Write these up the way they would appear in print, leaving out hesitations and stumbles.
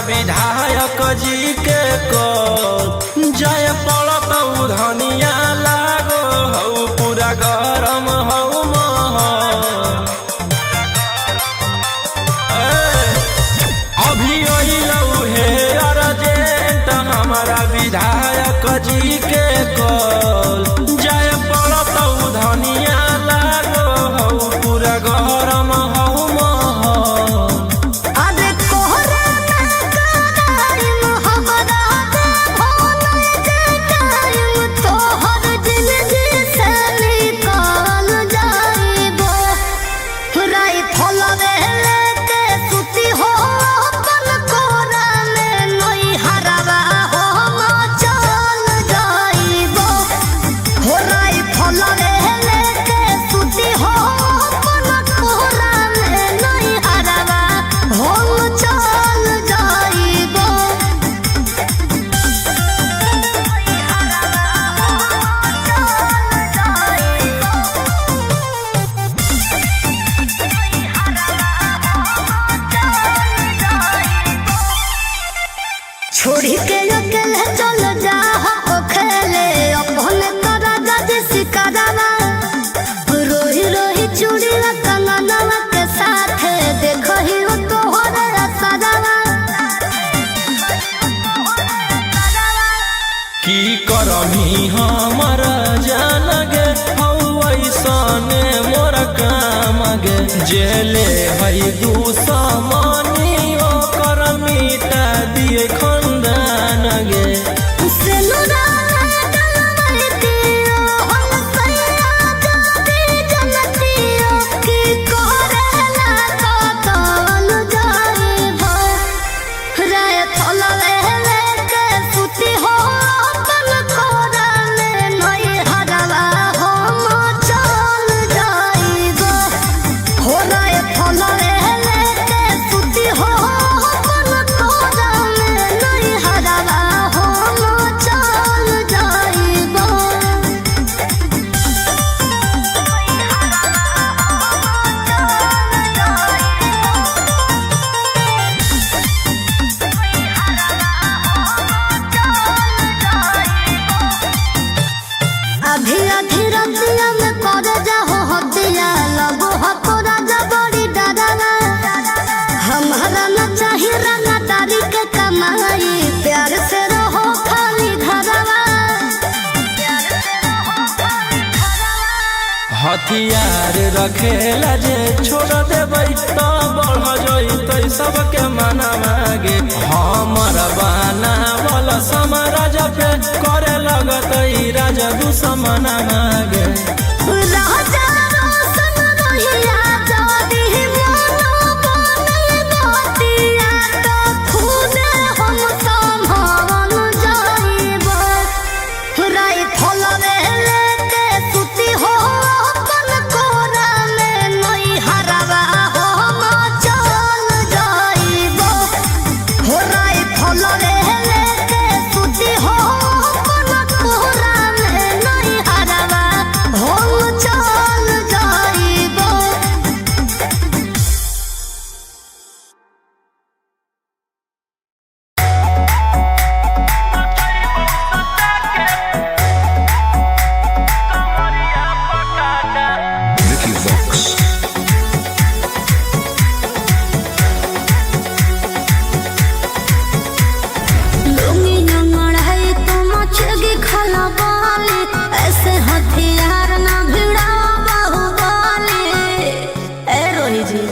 विधायक जी के को जय पड़त धनिया लागो हऊ पूरा गरम हऊ अभी अइलऊ हे अर्जेंट हमारा विधायक जी के को जय पड़त धनिया लागो हऊ पूरा गरम हऊ छोड़ी के अकेले चल जा हो खेले अपन तोरा जज सिकरवा रोही रोही चूड़ी कंगनवा के साथ देखो ही हो तोहरे असरवा की करमी हमर जान गे हौ ऐसने मोर काम गे जेले हई दुश्मनी ओकर मिटा दिए खंदान गे हो हथियार रखेला जे छोड़ देबै तो बढ़ जइतै सबके मना मागे हमर बाना वाला समाराज पे करे लगतै राजा दुश्मन मागे राजा रोशन रहिया जदी मोनो बने गोतिया तो खुदे हम संभावन जाइबो राई फलवे लेके सुती हो अपन कोरा में नई हरवा हम चल जाइबो राई फलवे लेके सुती हो अपन कोरा में नई हरवा हम चल जाइबो Vicky Vox. लुंगी नंगड़ है तो मचगी खला बाले ऐसे हथियार ना भिड़ा बाहुबली ए रोही जी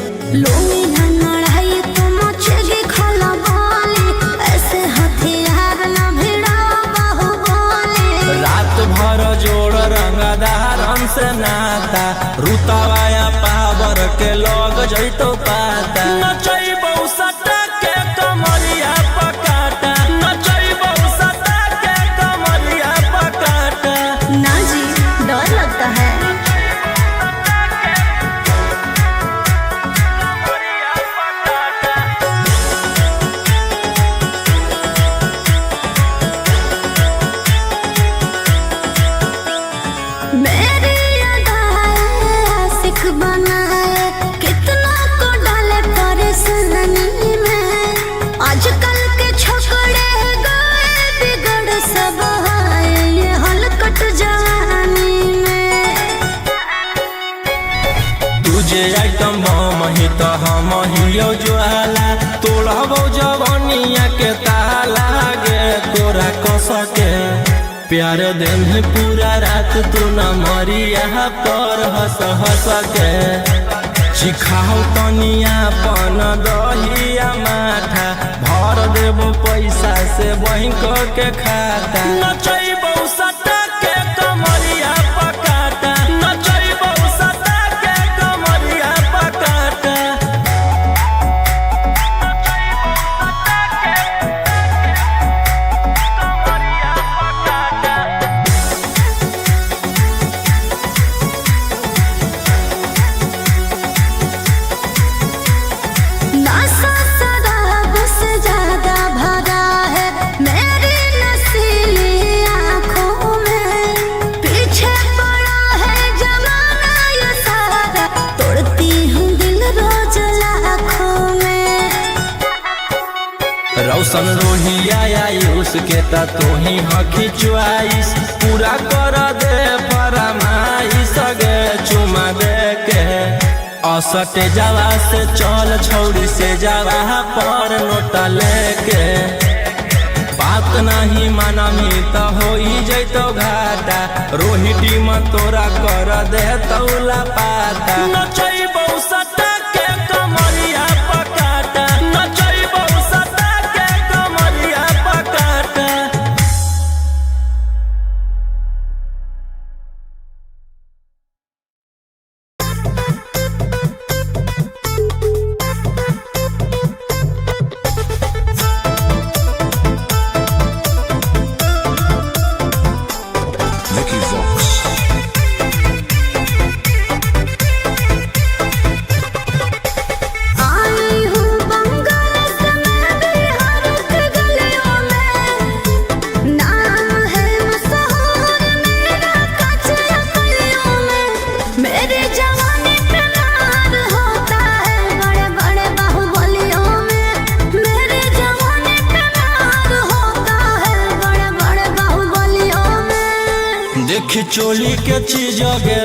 लुंगी नंगड़ है तो मचगी खला बाले ऐसे हथियार ना भिड़ा बाहुबली रात भर जोड़ रंगदार हमसे नाता रुतवाया पावर के लग जइतो पाता नचैबौ सटा के कमरिया पकाटा नचैबौ सटा के कमरिया पकाटा ना जी डर लगता है मेरी अदाएं आशिक बनाए कितना को डाले परेशानी में आजकल के छोकरे गए बिगड़ सब है ये हलकट जवानी में तुझे आइटम बम ही तो हम हियो ज्वाला तोड़बौ जवानिया के ताला गे तोरा कसके प्यार दिन है पूरा रात तू न मरिया पर हंस हंस के चिखाओ तनिया पन दहिया माथा भर देबो पैसा से बैंक के खाता नचैबौ सटा के कमरिया पकाटा नचैबौ सटा के कमरिया पकाटा नशा शराब से ज्यादा भरा है मेरी नशीली आँखों में पीछे पड़ा है जमाना ये सारा तोड़ती हूँ दिल रोज लाखों में रौशन रोहिया आयुष के ता तू ही हकी च्वाइस पूरा कर दे फरमाइश गे चुमा दे के असटे जावा से चल छौड़ी से जावा पर नोटा लेके बात नहीं मानमी तो हो जैतो घाटा रोहिटी में तोरा कर दे तौला पाता नचैबौ सटा के कमरिया पकाटा नचैबौ सटा के कमरिया पकाटा Vicky Vox. आई हूँ बंगाल से मैं बिहार के गलियों में नाम है मशहूर मेरा कचरा गलियों में मेरे जवानी पे मार होता है बड़े बड़े बाहुबलियों में मेरे जवानी पे मार होता है बड़े बड़े बाहुबलियों में देखी चोली के चीज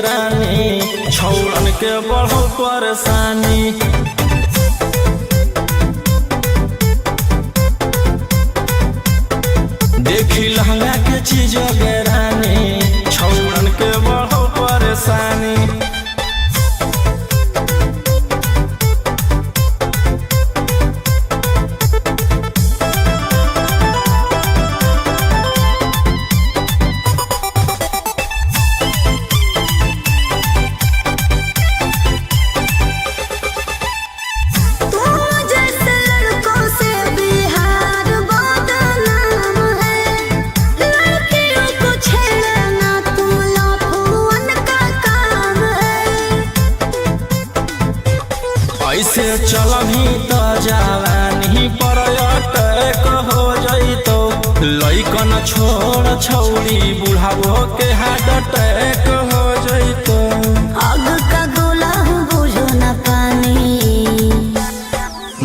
रानी छौड़न के बढ़ो परेशानी देखी लहंगा के चीज रानी छौड़न के बढ़ो परेशानी छोड़ छौड़ी बुढ़ावो के हार्ट अटैक हो जैतो। आग का गोला बुझो न पानी,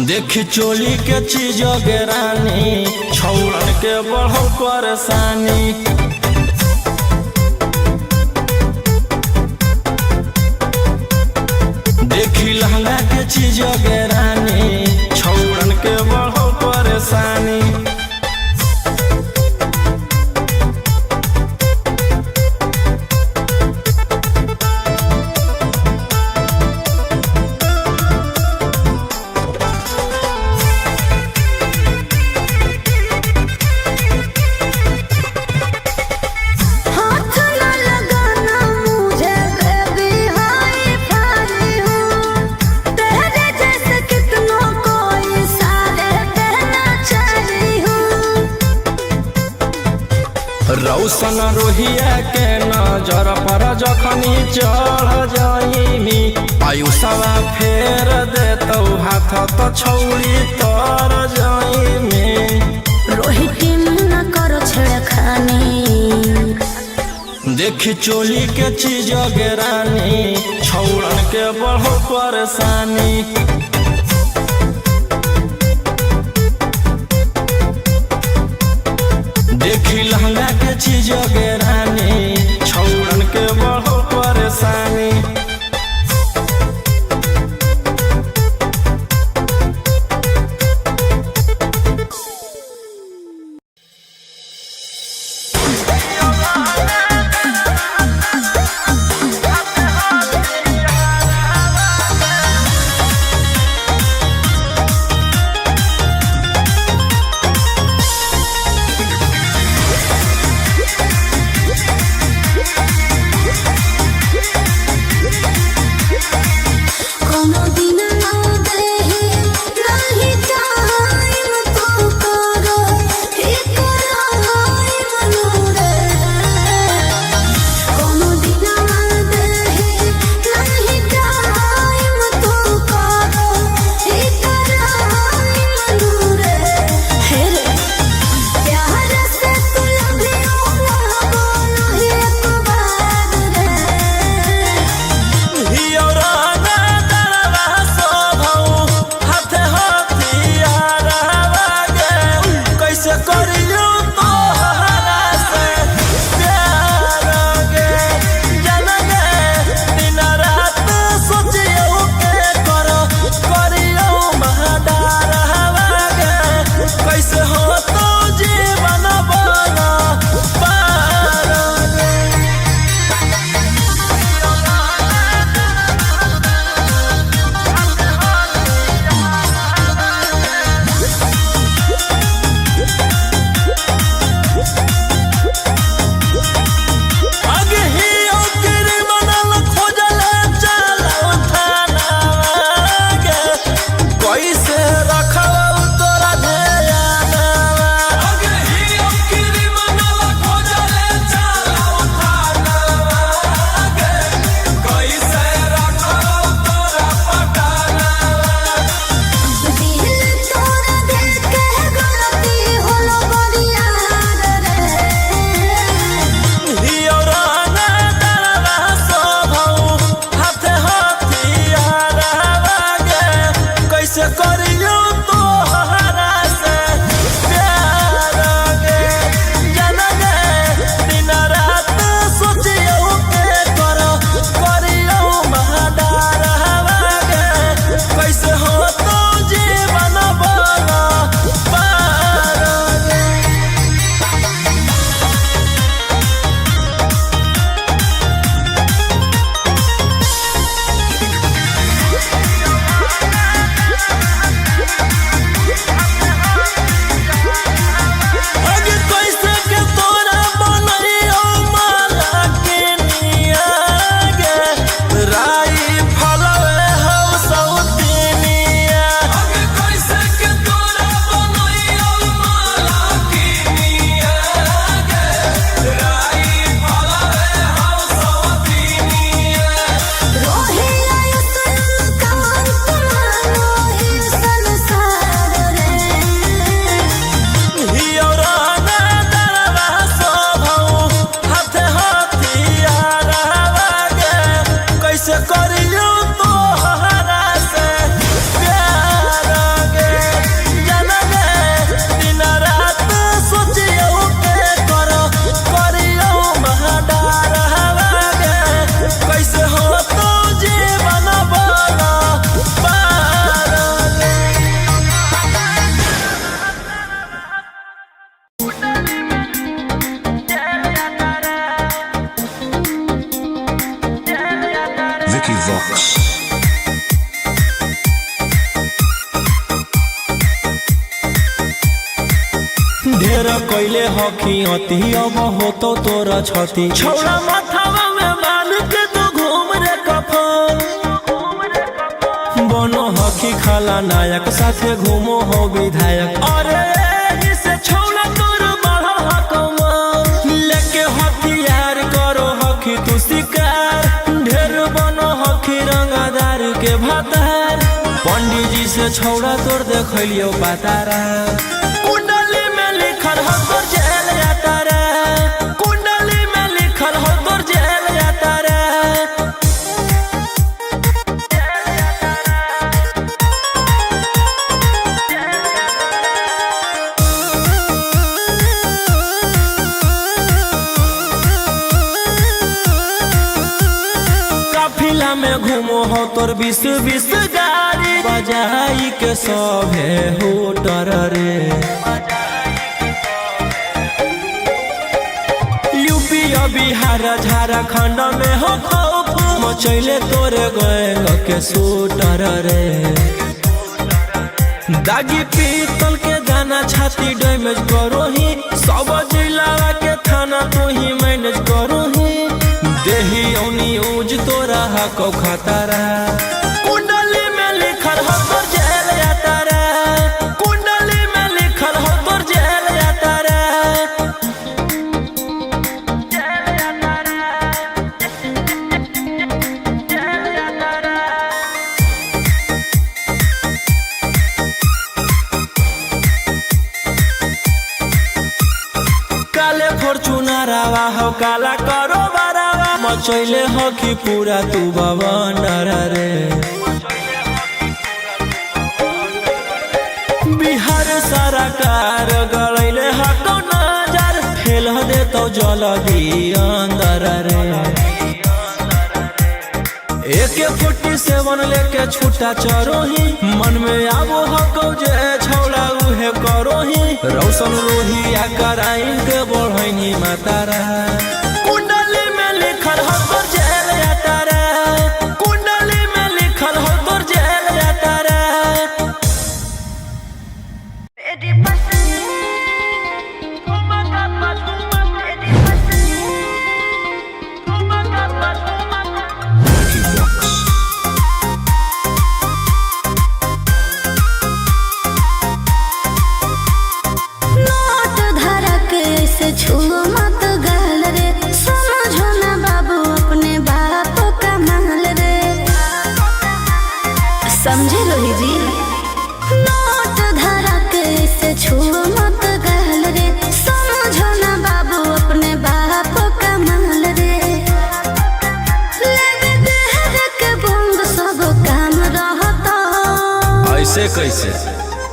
देखी चोली के चीज रानी छौड़न के बढ़ो परेशानी। देखी लहंगा के चीज रानी छौड़न के बढ़ो परेशानी। हाथ न लगाना मुझे बेबी, हाय भारी हूँ तेरे जैसे कितनों को इशारे देना चाही हूँ। रौशन रोहिया के नजर पर जखनी चढ़ जाइमी, आयुषवा फेर देतौ हाथ तो छौड़ी तर जाइमी। रोहित न करो छेड़खानी, देखी चोली के चीज रानी छौड़न के बढ़ो परेशानी। देखी लहंगा के चीज रानी छौड़न के बढ़ो परेशानी। ढेर कैले हकी अति अब होतो तोरा छती छौड़ा माथावा में बांध के तू घूम रे कफन बनो हकी खाला नायक साथे घूमो हो विधायक अरे जिसे छौड़ा तोर बढ़ा हकमा लेके हथियार करो हकी तू शिकार ढेर बनो हकी रंगादार के भातार पंडित जी से छौड़ा तोर देखलियो पातारा कुंडली में लिखल हो तोर जेल जाता रे कुंडली में लिखल हो तोर जेल जाता रे काफिला में घूमो हो तोर 20-20 गाड़ी बजाई के सभे होटर रे यूपी बिहार झारखंड में हो खौफ मचैले तोरे गैंग के शूटर रे दागी पीतल के दाना छाती डैमेज करो ही सब जिला के थाना तू ही मैनेज करो ही देही औनी ऊज तोरा हको खतरा कुंडली में लिखल हो तोर जेल जाता रे कुंडली में लिखल हो तोर जेल जाता रे काले फॉर्च्यूनर आवा हो काला करो बरावा मचैले हो कि पूरा तू बवंडर रे बिहार सरकार गड़ैले हको नजर फेल दे तो जल्दी अंदर रे AK-47 लेके छूटा चरोही मन में आवो हको जे छौड़ा उहे करोही रौशन रोहिया कराइन के बढ़ैनी मातारा कुंडली में लिखल हो तोर जेल जाता रे कुंडली में लिखल हो तोर जेल जाता रे छुओ मत गाल रे समझो ना बाबू अपने बाप का माल रे समझे रोही जी नोट धरा के से छुओ मत गाल रे समझो ना बाबू अपने बाप का माल रे लेवे देहर के बंद सब काम रहता ऐसे कैसे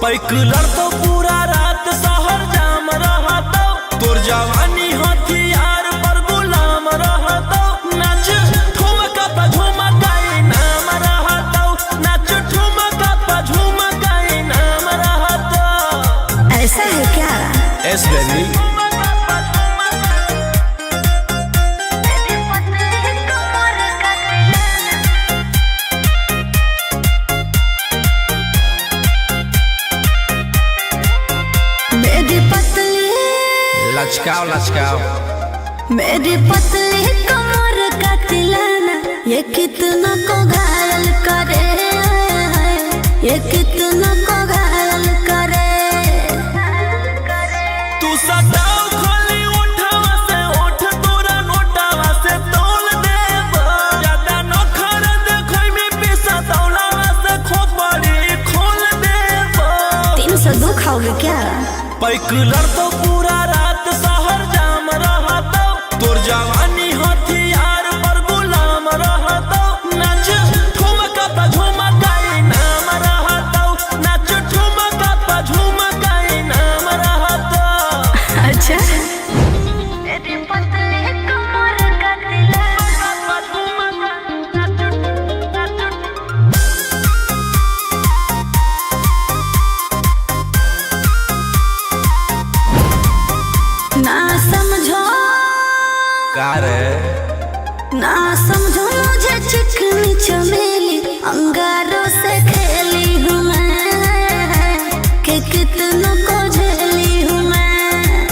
पैकलर तो पूरा रात शहर जाम रहता तोर जवानी हथियार पर गुलाम रहतो नाच ठुमका पे झुमकाई नाम रहतो नाच ठुमका पे झुमकाई नाम रहतो ऐसा है क्या एस बेबी लचकाओ लचकाओ मेरी पतली कमर का तिलाना ये कितना को घायल करे ये कितना को घायल करे तू सटाओ खोली उठावा से उठ तोरा नोटावा से तोल देब ज्यादा नखर देखै में पैसा तौलावा से खोपड़ी खोल देब 302 खाओगे क्या पैकलर तो पूरा रात शहर जाम रहतो तोर जवानी हथियार पर गुलाम रहतो नाच ठुमका पे झुमकाई नाम रहतो नाच ठुमका पे झुमकाई नाम रहतो अच्छा मेरी पतली कमर का तिलाना ना समझो का रे ना समझो मुझे चिकनी चमेली अंगारों से खेली हूँ मैं कि कितनों को झेली हूँ मैं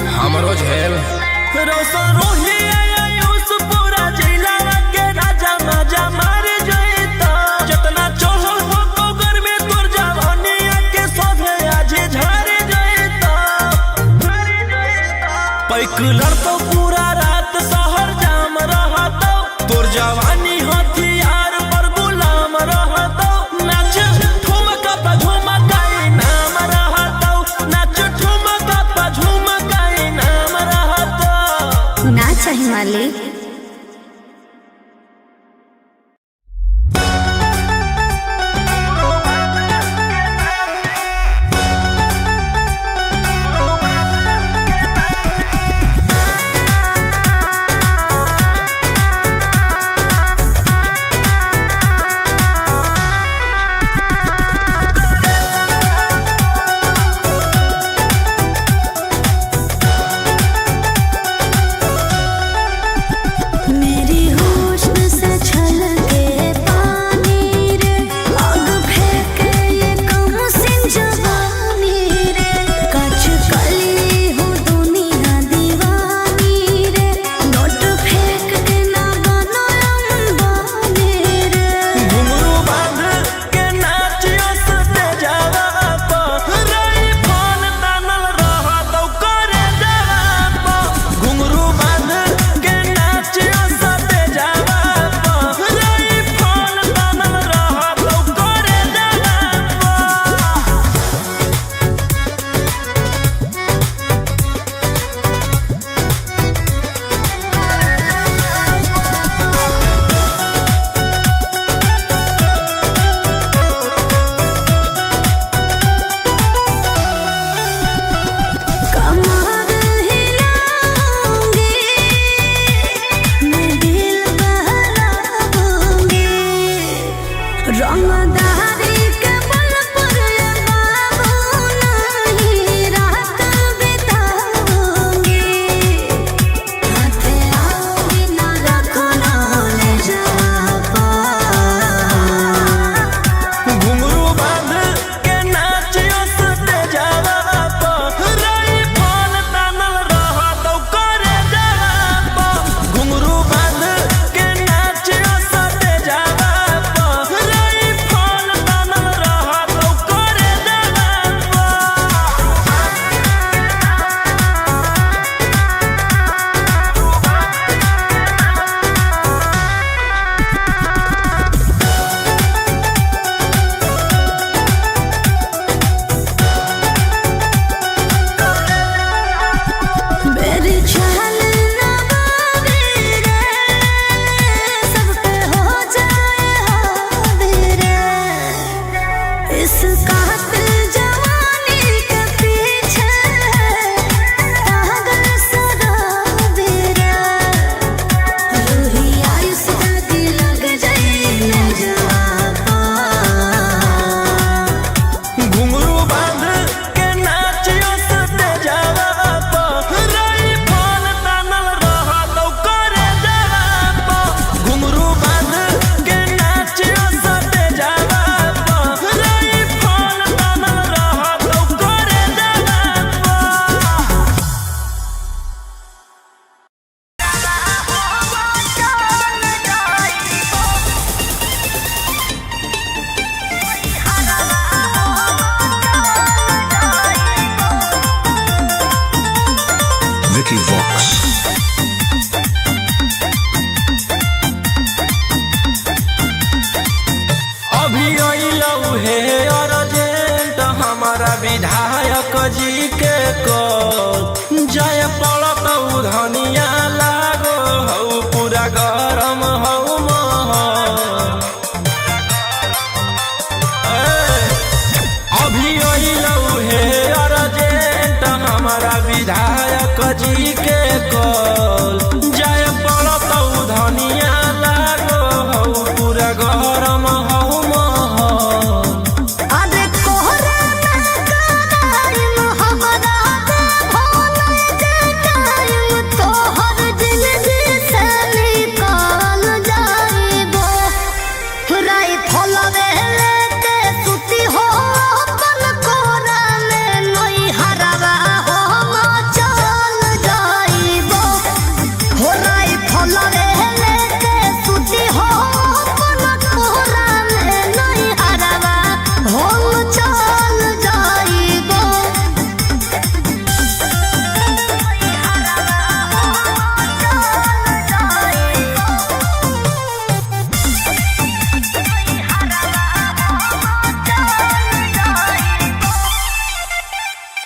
निकलर तो पूरा रात शहर जाम रहतो तोर जवानी हथियार पर गुलाम रहतो नाच ठुमका पे झुमकाई नाम रहतो नाच ठुमका पे झुमकाई नाम रहतो ना चाहिए मालिक। Vicky Vox. अभी अइलौ हे अर्जेंट हमारा विधायक जी के कॉल जय पड़त धनिया लागो हौ पूरा गरम हौ महल। अभी अइलौ हे अर्जेंट हमारा विधायक जी के कॉल जय पड़त धनिया लागो हौ पूरा गरम हौ महल। अरे कोहरा टाइम हमरा भोले जे टाइम तोहर जिंदगी से निकाल जाइबो राई फलवे लेके सुती हो अपन कोरा में नई हरवा हो चल जाइबो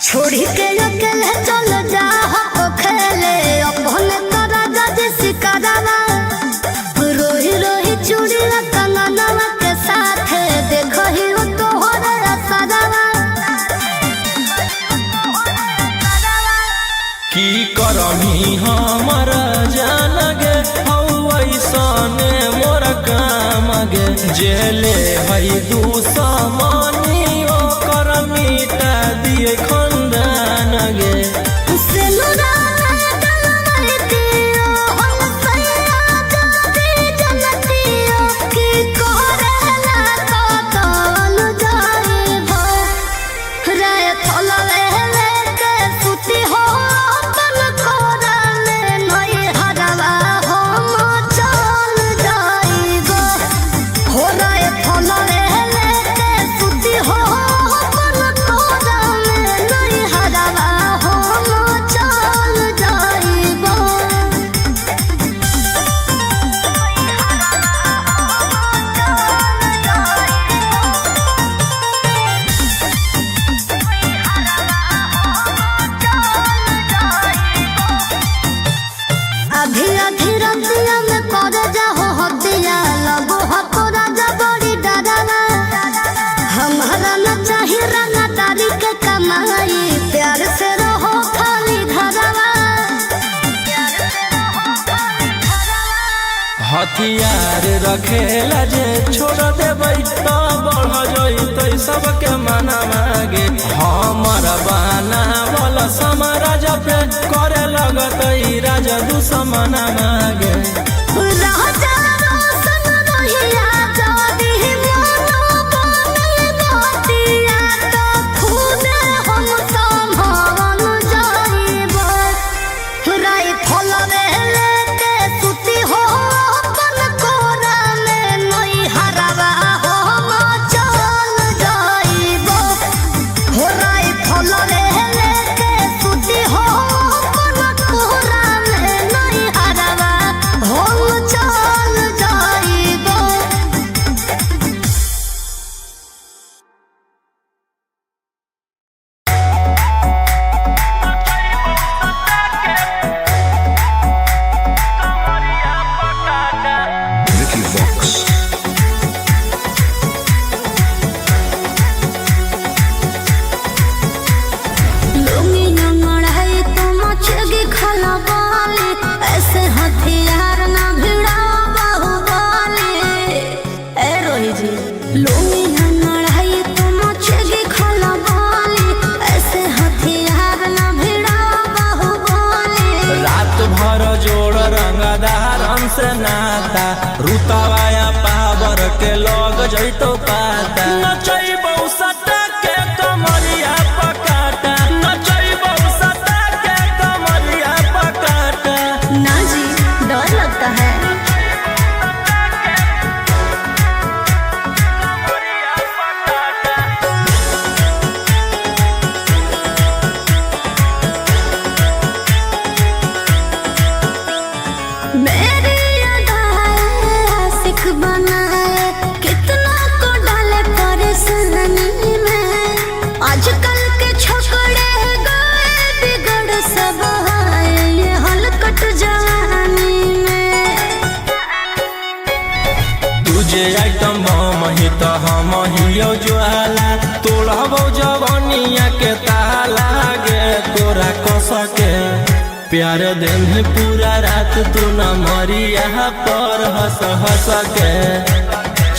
छोड़ी के अकेले चल जा हो खेले अपने करा जज सिकरवा रोही रोही चूड़िया कंगनवा के साथ देखो ही हो तोहरे असरवा की करमी हमर जान गे हौ ऐसने मोर काम गे जेले है दुश्मनी ओकर मिटा दिए खंदान गे सेनुरा गलमतियो हम सैया जाती जनतियो की कोरेला कतल जाइबो रे थलवे लेके सुती हो अपन कोरा में नई हरवा हम चल जाइबो हो रे थलवे लेके सुती हो अपन कोरा में नई हरवा हम चल जाइबो आधी आधी रतिया में कर जाहो हतिया लगो हको राजा बड़ी डरावा हमारा न चाहिए रंगा तारी के कमाई प्यार से रहो खाली घरवा हथियार रखेला जे छोड़ देबै त बढ़ जइतै सबके मना मागे हमर बाना बल समाराज पे करे लगतै राजा दुश्मन मागे राजा रोशन रहिया जादी मोनो बनल बतिया तो खुद हम संभाल जाइबो राई फलवे लेके सुती हो अपन कोरा में नई हरवा हम चल जाइबो हो राई फलवे लेके सुती हो अपन कोरा में नई हरवा हम चल जाइबो Vicky Vox. लुंगी नंगड़ाई तो मचगी खला बाले ऐसे हथियार ना भिड़ा बाहुबले ए रोही जी लुंगी नंगड़ाई तो मचगी खला बाले ऐसे हथियार ना भिड़ा बाहुबले रात भर जोड़ रंगदार हमसे नाता रुतवाया पावर के लग जइतो पाता नचैबौ सटा के कमरिया पकाटा नचैबौ सटा के कमरिया पकाटा ना जी डर लगता है मेरी अदाएं आशिक बनाए कितना को डाले परेशानी में आजकल के छोकरे गए बिगड़ सब है ये हलकट जवानी में तुझे आइटम बम ही तो हम हियो ज्वाला तोड़बौ जवनिया के ताला गे तोरा कस के प्यार दिन पूरा रात तू न मरिया पर हंस हंस के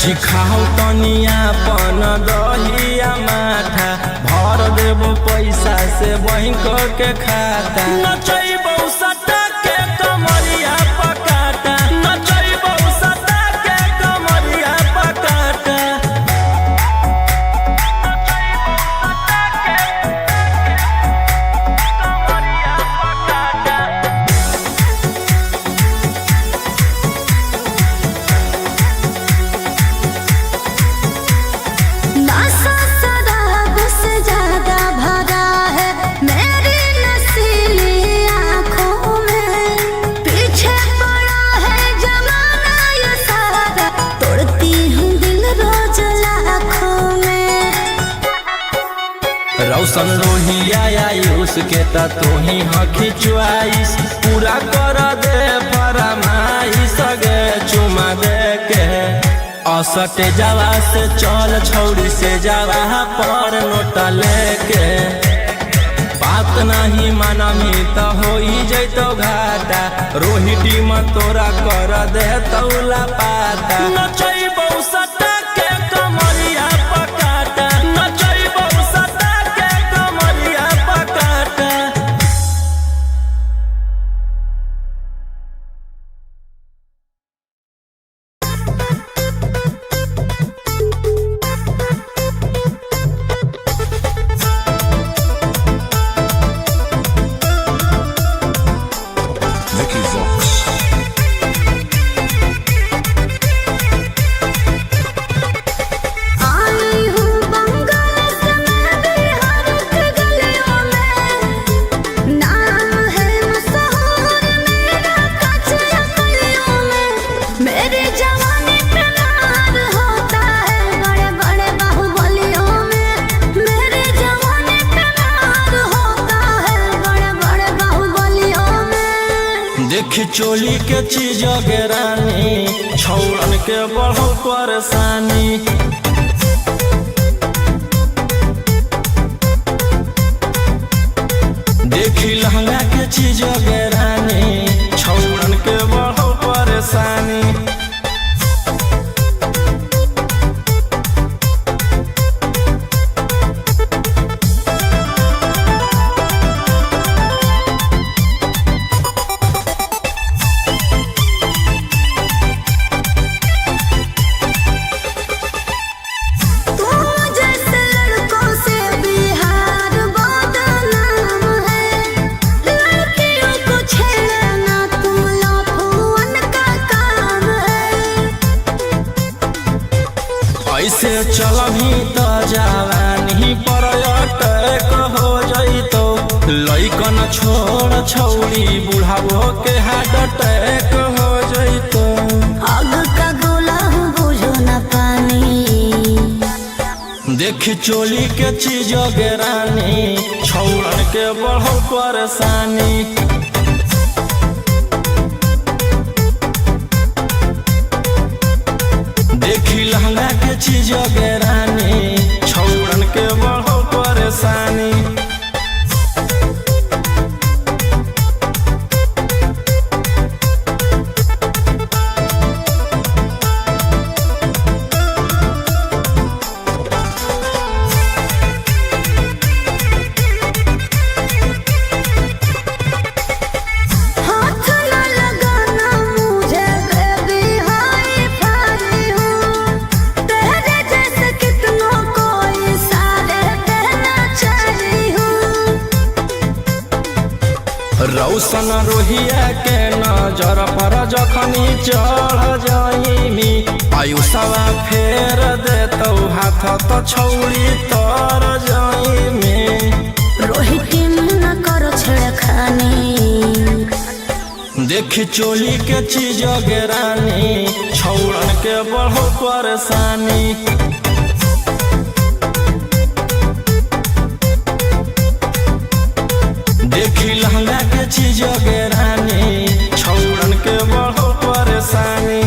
सिखाओ तनिया पन दहिया माथा भर देबो पैसा से बैंक के खाता नचैबौ सटा के कमरिया पकाटा नचैबौ सटा के कमरिया पकाटा नशा शराब से ज्यादा भरा है मेरी नशीली आँखों रौशन रोहिया आयुष के त तू ही हखी चुआइस पूरा कर दे फरमाइश गे चुमा दे के असटे जावा से चल छौड़ी से जावा पर नोट लेके बात नहीं मानमी त होई जैतो घाटा रोहिटी में तोरा कर दे तौला पाता नचैबौ सटा के कमरिया पकाटा नचैबौ सटा के कमरिया पकाटा। Vicky Vox. आई हूँ बंगाल से मैं बिहार के गलियों में नाम है मशहूर मेरा कच्चा गलियों में मेरी जवानी पे नार होता है बड़े बड़े बाहुबलियों में मेरी जवानी पे नार होता है बड़े बड़े बाहुबलियों में। देख चोली के चीज गे रानी छौड़न के बढ़ो परेशानी देखी लहंगा के चीज गे रानी छौड़न के बढ़ो परेशानी तुम जैसे लड़कों से बिहार बदनाम है लड़कियों को छेड़ना तुम लफुअन का काम है। ऐसे चलभी त जवानी पर अटैक हो जइतो लइकन छोड़ छौड़ी बुढ़ावो के हार्ट अटैक हो जइतो आग का गोला हूँ बुझो न पानी देख चोली के चीज गे रानी छौड़न के बढ़ो परेशानी देखी लहंगा के चीज गे रानी छौड़न के बढ़ो परेशानी हाथ न लगाना मुझे बेबी हाई फाई हूँ तेरे जैसे कितनों को इशारे देना चाहिए हूँ। रौशन रोहिया के नजर पर जखनी चढ़ जाइमी आयुषवा फेर देतौ हाथ त छौड़ी तर जाइमी रोहिती में न करो छेड़खानी देख चोली के चीज गे रानी छौड़न के बढ़ो परेशानी देखी लहंगा के चीज गे रानी छौड़न के बढ़ो परेशानी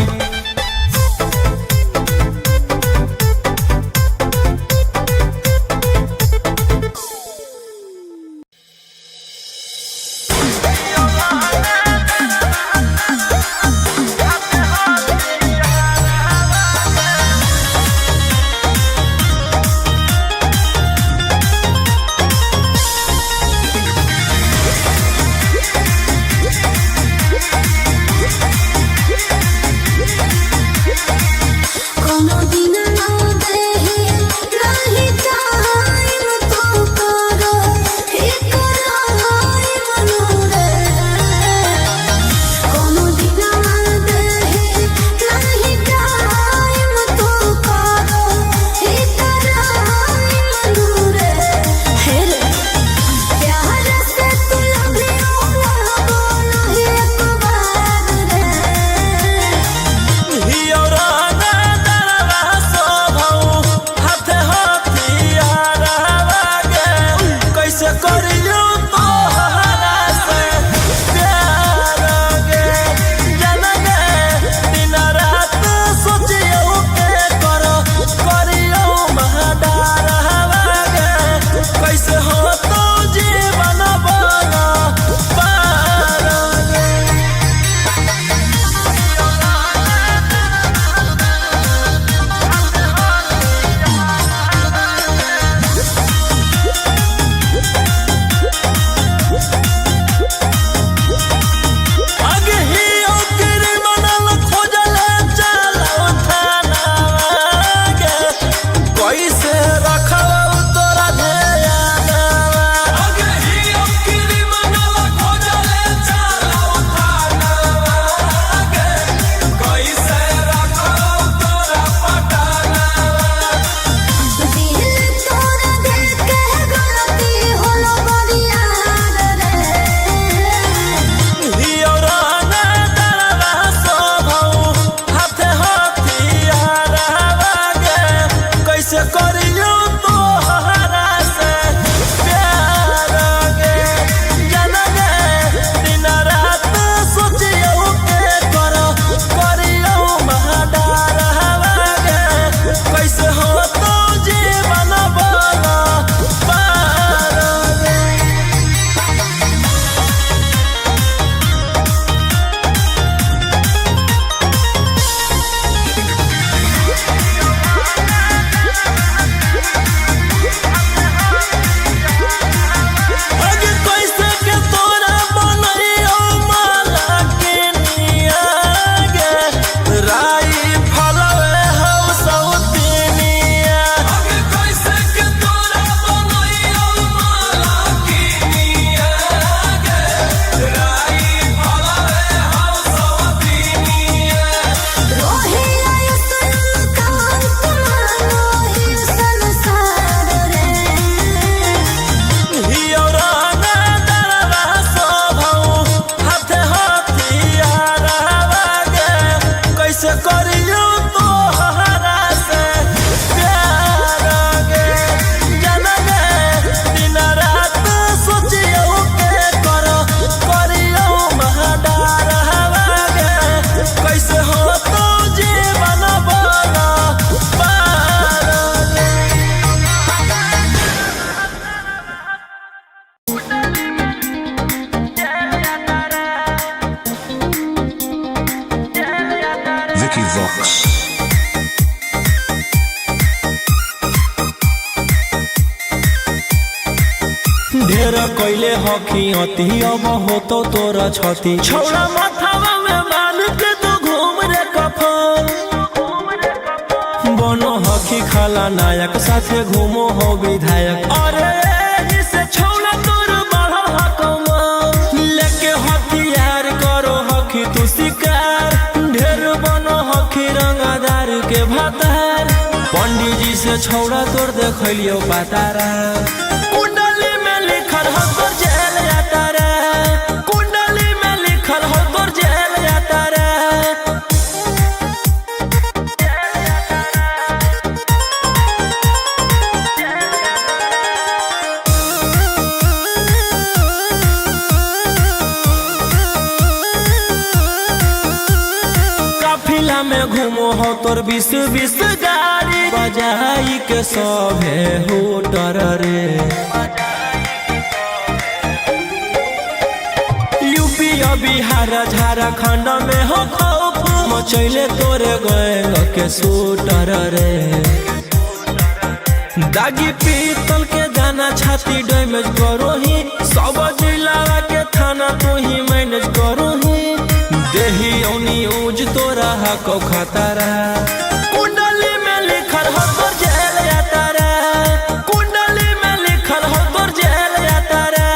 ढेर कैले हकी अति अब हो तो तोरा छती छौड़ा माथावा में बांध के तू घूम रे कफन बनो हकी खाला नायक साथे घूमो हो विधायक अरे जिसे छौड़ा तोर बड़ा हकमा लेके हथियार करो हकी तू शिकार ढेर बनो हकी रंगादार के भातार पंडित जी से छौड़ा तोर देखलियो पातारा कुंडली में लिखल हो तोर जेल जाता रे कुंडली में लिखल हो तोर जेल जाता रे काफिला में घूमो हो तोर 20 गाड़ी बजाई के सभे होटर रे यूपी बिहार झारखंड में हो खौफ मचैले तोरे गैंग के शूटर रे दागी पीतल के दाना छाती डैमेज करो ही सब जिला के थाना तो ही मैनेज करो ही देही औनी ऊज तोरा हको खतरा कुंडली में लिखल हो तोर जेल जाता रे कुंडली में लिखल हो तोर जेल जाता रे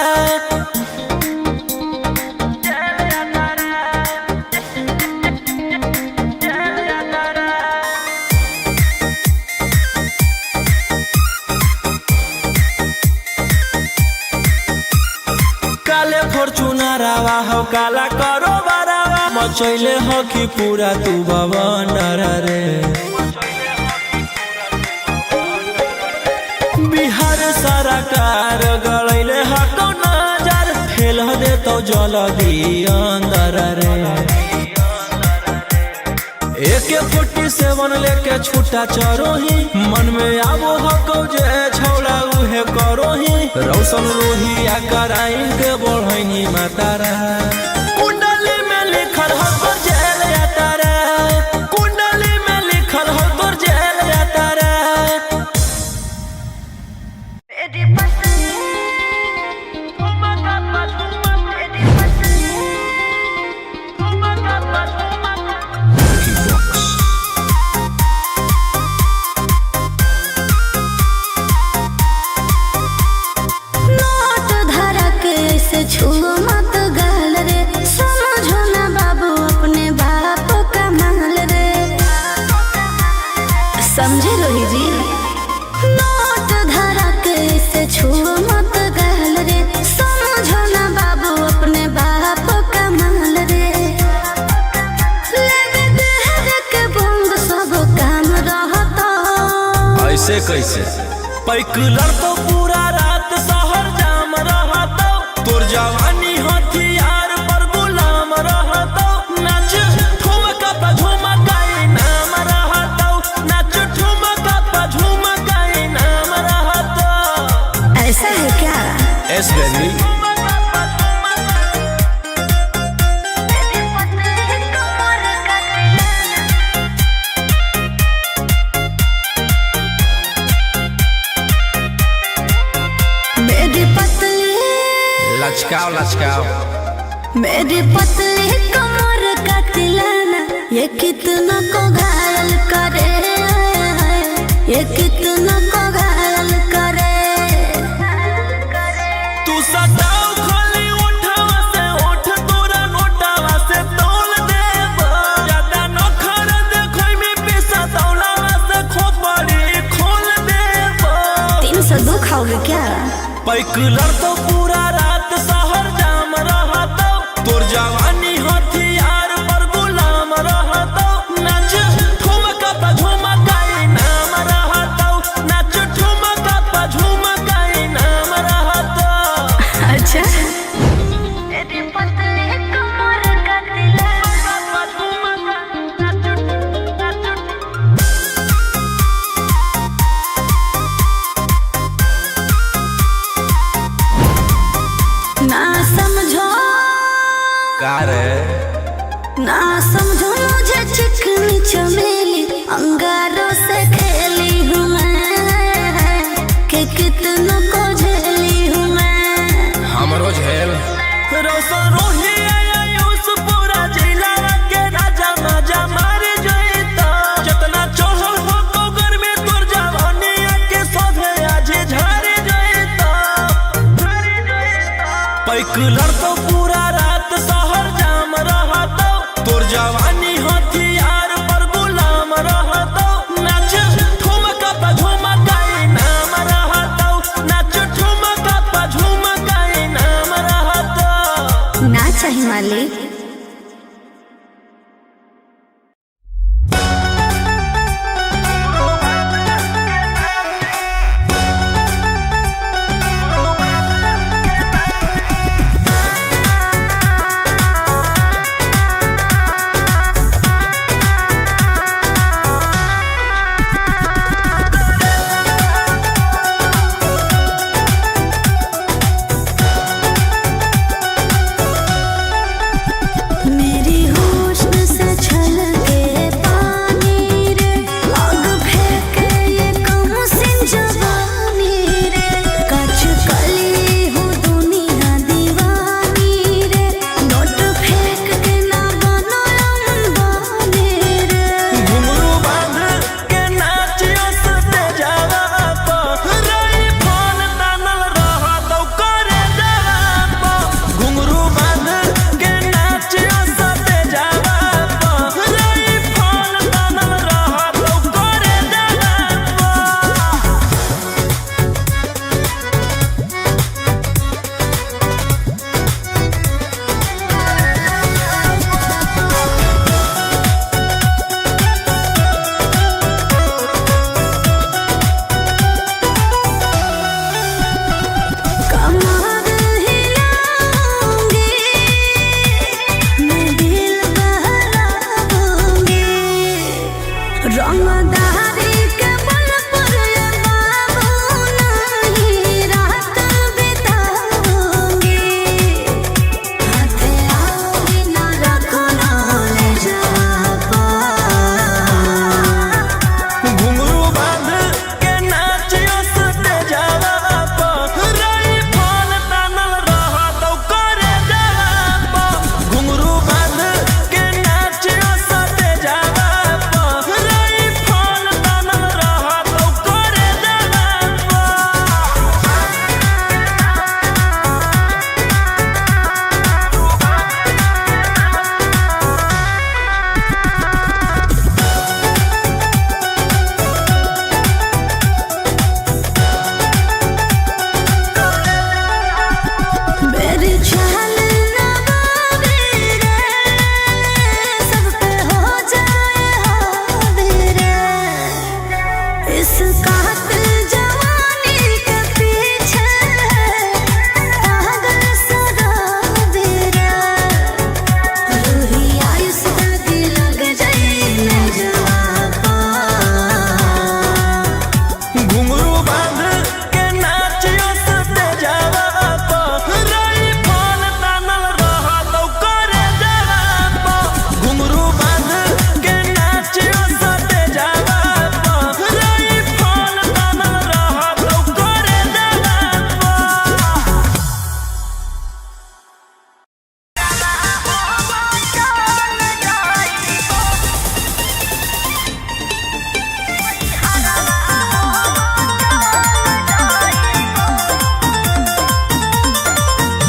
काले फॉर्च्यूनर आवा हो काला करो बारावा मचैले हो कि पूरा तू बवंडर रे बिहार सरकार गलैले हको नजर फेल दे तो जल्दी अंदर रे AK-47 लेके छूटा चरोही मन में आबो हको जे छौड़ा उहे करोही रौशन रोहिया कराइन के बढ़ैनी मातारा कुंडली में लिखल हो तोर जेल जाता रे कुंडली में लिखल हो तोर जेल जाता रे Vicky Vox. नोट धरा के से छुओ मत गाल रे समझो ना बाबू अपने बाप का माल रे समझे रोही जी नोट धरा के से छुओ मत गाल रे समझो ना बाबू अपने बाप का माल रे लगे देहर के बंद सब काम रहता ऐसे कैसे पैकुलर तो पूरा रात शहर जाम रहतो तोर जवानी हथियार पर गुलाम रहतो नाच ठुमका पे झुमकाई नाम रहतो नाच ठुमका पे झुमकाई नाम रहतो ऐसा है क्या एस बेबी मेरी पतली लचकाओ लचकाओ मेरी पतली कमर का तिलाना ये कितना को घायल करे ये कितना को घायल करे तू सताओ खाली उठावा से उठ तोरा नोटावा से तोल देबो ज्यादा नखर देखै में पैसा तौलावा से खोपड़ी खोल देबो 302 खाओगे क्या पैकुलर तो पूरा रात शहर जाम रहतो तोर जवानी हथियार पर गुलाम रहतो नाच ठुमका पे झुमकाई नाम रहतो नाच ठुमका पे झुमकाई नाम रहतो अच्छा मेरी पतली कमर का ना समझो का रे ना समझो मुझे चिकनी चमेली अंगारों से खेली हूँ मैं कि कितनों को झेली हूँ मैं पैक लड़तो पूरा रात शहर जाम रहतो तोर जवानी हथियार पर गुलाम रहतो नाच ठुमका पा झुमकाई नाम रहतो नाच ठुमका पा झुमकाई नाम रहतो ना चाहिए मालिक।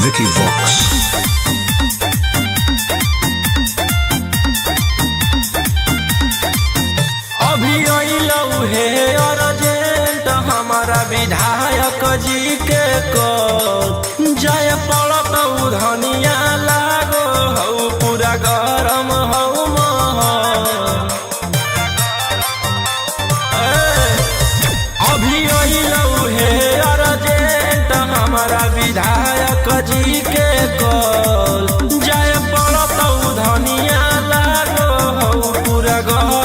Vicky Vox. अभी अइलौ हे अर्जेंट हमारा विधायक जी के कॉल जाय पड़तौ धनिया लागो हौ पूरा गरम हौ महल। अभी अइलौ हे अर्जेंट हमारा विधायक जी के कॉल जाय पड़तौ धनिया लागो हौ पूरा गरम